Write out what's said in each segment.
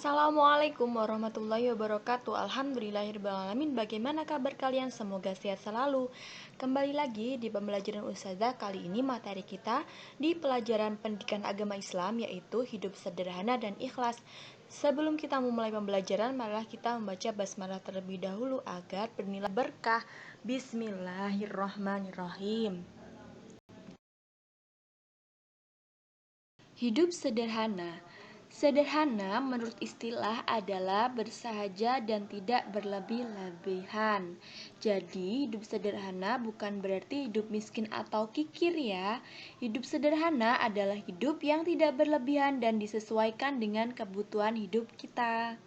Assalamualaikum warahmatullahi wabarakatuh. Alhamdulillahirrahmanirrahim. Bagaimana kabar kalian? Semoga sehat selalu. Kembali lagi di pembelajaran Ustazah. Kali ini materi kita di pelajaran pendidikan agama Islam, yaitu hidup sederhana dan ikhlas. Sebelum kita memulai pembelajaran, marilah kita membaca basmalah terlebih dahulu agar bernilai berkah. Bismillahirrahmanirrahim. Hidup sederhana. Sederhana menurut istilah adalah bersahaja dan tidak berlebih-lebihan. Jadi hidup sederhana bukan berarti hidup miskin atau kikir ya. Hidup sederhana adalah hidup yang tidak berlebihan dan disesuaikan dengan kebutuhan hidup kita.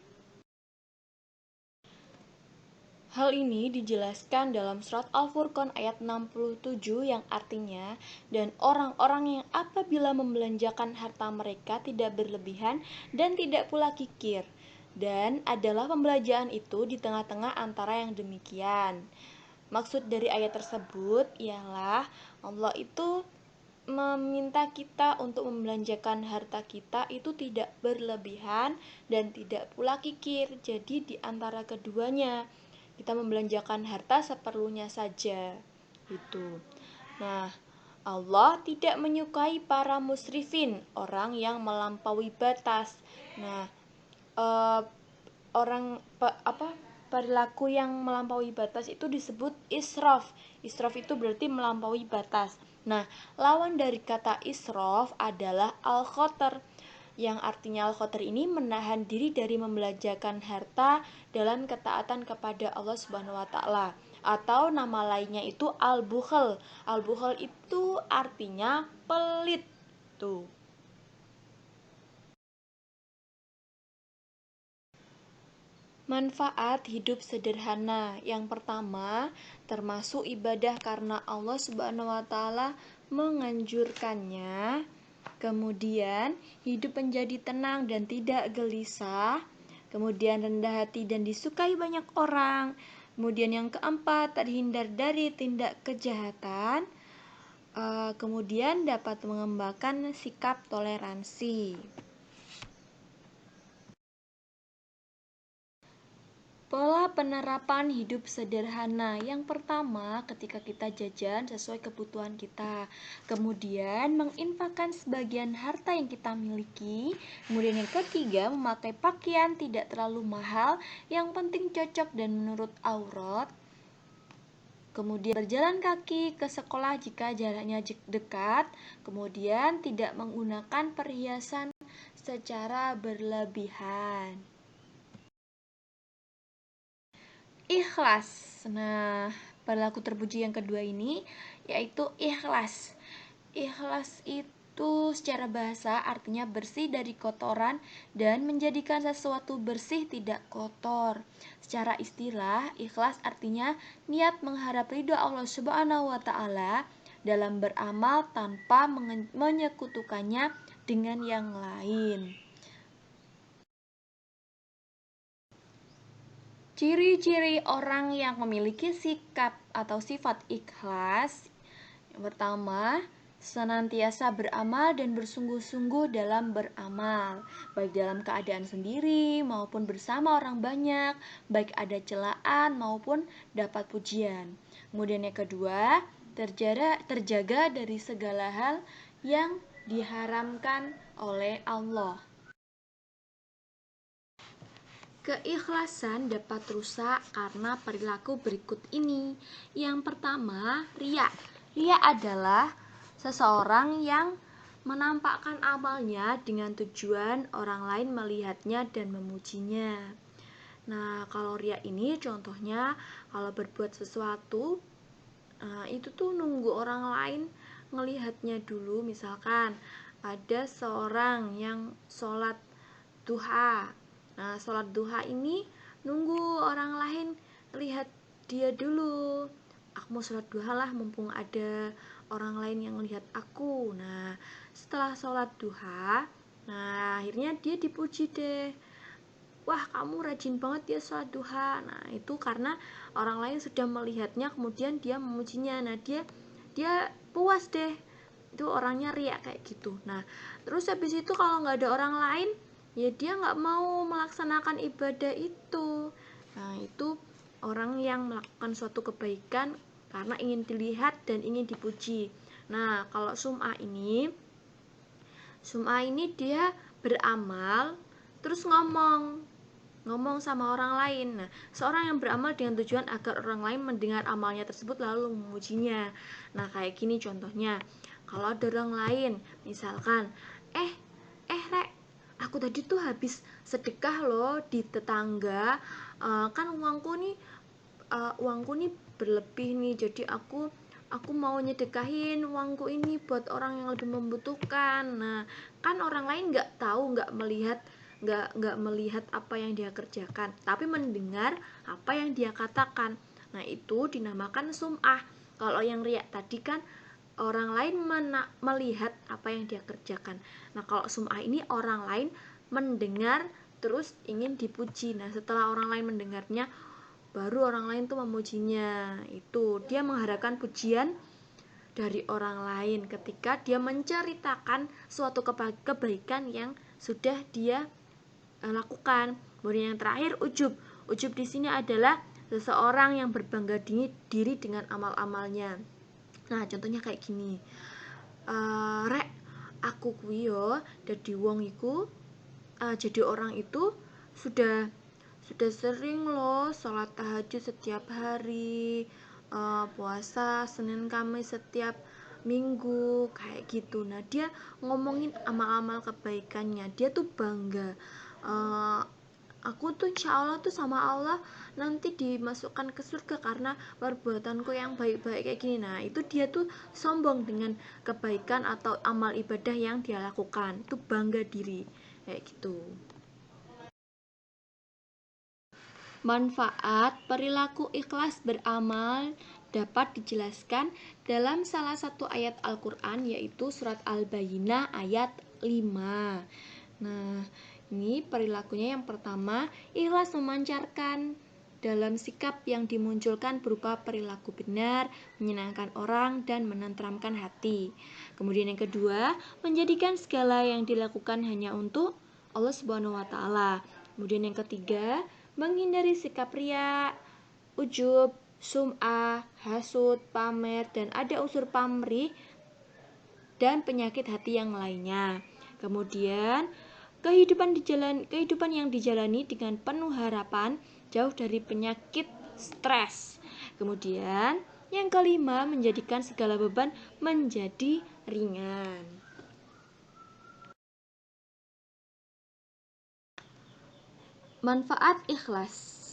Hal ini dijelaskan dalam surat Al-Furqan ayat 67 yang artinya, dan orang-orang yang apabila membelanjakan harta mereka tidak berlebihan dan tidak pula kikir. Dan adalah pembelanjaan itu di tengah-tengah antara yang demikian. Maksud dari ayat tersebut ialah Allah itu meminta kita untuk membelanjakan harta kita itu tidak berlebihan dan tidak pula kikir. Jadi di antara keduanya kita membelanjakan harta seperlunya saja gitu. Nah, Allah tidak menyukai para musrifin, orang yang melampaui batas. Nah, perilaku yang melampaui batas itu disebut israf. Israf itu berarti melampaui batas. Nah, lawan dari kata israf adalah al-khotar, yang artinya al-khotar ini menahan diri dari membelanjakan harta dalam ketaatan kepada Allah Subhanahu wa taala, atau nama lainnya itu al-bukhl. Al-bukhl itu artinya pelit. Tuh. Manfaat hidup sederhana. Yang pertama, termasuk ibadah karena Allah Subhanahu wa taala menganjurkannya. Kemudian, hidup menjadi tenang dan tidak gelisah. Kemudian, rendah hati dan disukai banyak orang. Kemudian yang keempat, terhindar dari tindak kejahatan. Kemudian dapat mengembangkan sikap toleransi. Pola penerapan hidup sederhana. Yang pertama, ketika kita jajan sesuai kebutuhan kita. Kemudian, menginfakkan sebagian harta yang kita miliki. Kemudian yang ketiga, memakai pakaian tidak terlalu mahal, yang penting cocok dan menurut aurat. Kemudian berjalan kaki ke sekolah jika jaraknya dekat. Kemudian tidak menggunakan perhiasan secara berlebihan. Ikhlas. Nah, perilaku terpuji yang kedua ini yaitu ikhlas. Ikhlas itu secara bahasa artinya bersih dari kotoran dan menjadikan sesuatu bersih tidak kotor. Secara istilah, ikhlas artinya niat mengharap ridho Allah Subhanahu wa taala dalam beramal tanpa menyekutukannya dengan yang lain. Ciri-ciri orang yang memiliki sikap atau sifat ikhlas. Yang pertama, senantiasa beramal dan bersungguh-sungguh dalam beramal, baik dalam keadaan sendiri maupun bersama orang banyak, baik ada celaan maupun dapat pujian. Kemudian yang kedua, terjaga dari segala hal yang diharamkan oleh Allah. Keikhlasan dapat rusak karena perilaku berikut ini. Yang pertama, riya. Riya adalah seseorang yang menampakkan amalnya dengan tujuan orang lain melihatnya dan memujinya. Nah, kalau riya ini contohnya kalau berbuat sesuatu itu tuh nunggu orang lain melihatnya dulu. Misalkan ada seorang yang sholat duha. Nah, sholat duha ini nunggu orang lain lihat dia dulu. Aku mau sholat duha lah, mumpung ada orang lain yang lihat aku. Nah, setelah sholat duha, nah akhirnya dia dipuji deh. Wah, kamu rajin banget ya sholat duha. Nah, itu karena orang lain sudah melihatnya, kemudian dia memujinya. Nah, dia puas deh. Itu orangnya riak kayak gitu. Nah, terus habis itu kalau nggak ada orang lain, ya dia nggak mau melaksanakan ibadah itu. Nah, itu orang yang melakukan suatu kebaikan karena ingin dilihat dan ingin dipuji. Nah, kalau sum'ah ini dia beramal terus ngomong sama orang lain. Nah, seorang yang beramal dengan tujuan agar orang lain mendengar amalnya tersebut lalu memujinya. Nah, kayak gini contohnya. Kalau ada orang lain, misalkan, Rek, aku tadi tuh habis sedekah loh di tetangga. Kan uangku nih berlebih nih, jadi aku mau nyedekahin uangku ini buat orang yang lebih membutuhkan. Nah, kan orang lain nggak tahu, nggak melihat apa yang dia kerjakan, tapi mendengar apa yang dia katakan. Nah, itu dinamakan sum'ah. Kalau yang riya tadi kan orang lain melihat apa yang dia kerjakan. Nah, kalau sum'ah ini orang lain mendengar terus ingin dipuji. Nah, setelah orang lain mendengarnya, baru orang lain tuh memujinya. Itu dia mengharapkan pujian dari orang lain ketika dia menceritakan suatu kebaikan yang sudah dia lakukan. Kemudian yang terakhir, ujub. Ujub di sini adalah seseorang yang berbangga diri dengan amal-amalnya. Nah, contohnya kayak gini. Rek, aku kuwi yo dadi wong iku, jadi orang itu sudah sering loh sholat tahajud setiap hari, puasa Senin Kamis setiap minggu, kayak gitu. Nah, dia ngomongin amal-amal kebaikannya, dia tuh bangga. Aku tuh insya Allah tuh sama Allah nanti dimasukkan ke surga karena perbuatanku yang baik-baik kayak gini. Nah, itu dia tuh sombong dengan kebaikan atau amal ibadah yang dia lakukan, itu bangga diri kayak gitu. Manfaat perilaku ikhlas beramal dapat dijelaskan dalam salah satu ayat Al-Quran, yaitu surat Al-Bayyinah ayat 5. Nah, ini perilakunya yang pertama, ikhlas memancarkan dalam sikap yang dimunculkan berupa perilaku benar, menyenangkan orang, dan menenteramkan hati. Kemudian yang kedua, menjadikan segala yang dilakukan hanya untuk Allah Subhanahu wa Ta'ala. Kemudian yang ketiga, menghindari sikap riya, ujub, sum'ah, hasud, pamer, dan ada unsur pamrih dan penyakit hati yang lainnya. Kemudian kehidupan yang dijalani dengan penuh harapan, jauh dari penyakit stres. Kemudian yang kelima, menjadikan segala beban menjadi ringan. Manfaat ikhlas.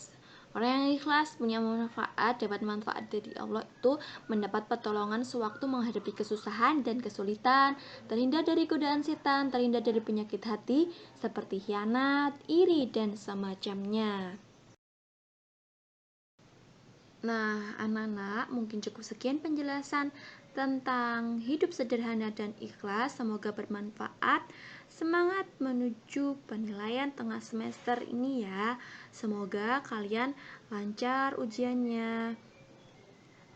Orang yang ikhlas punya manfaat, dapat manfaat dari Allah itu mendapat pertolongan sewaktu menghadapi kesusahan dan kesulitan, terhindar dari godaan setan, terhindar dari penyakit hati seperti khianat, iri, dan semacamnya. Nah, anak-anak, mungkin cukup sekian penjelasan tentang hidup sederhana dan ikhlas. Semoga bermanfaat. Semangat menuju penilaian tengah semester ini ya. Semoga kalian lancar ujiannya.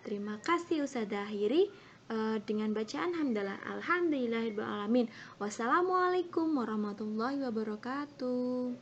Terima kasih Ustazah akhiri dengan bacaan hamdalah. Alhamdulillahirrahmanirrahim. Wassalamualaikum warahmatullahi wabarakatuh.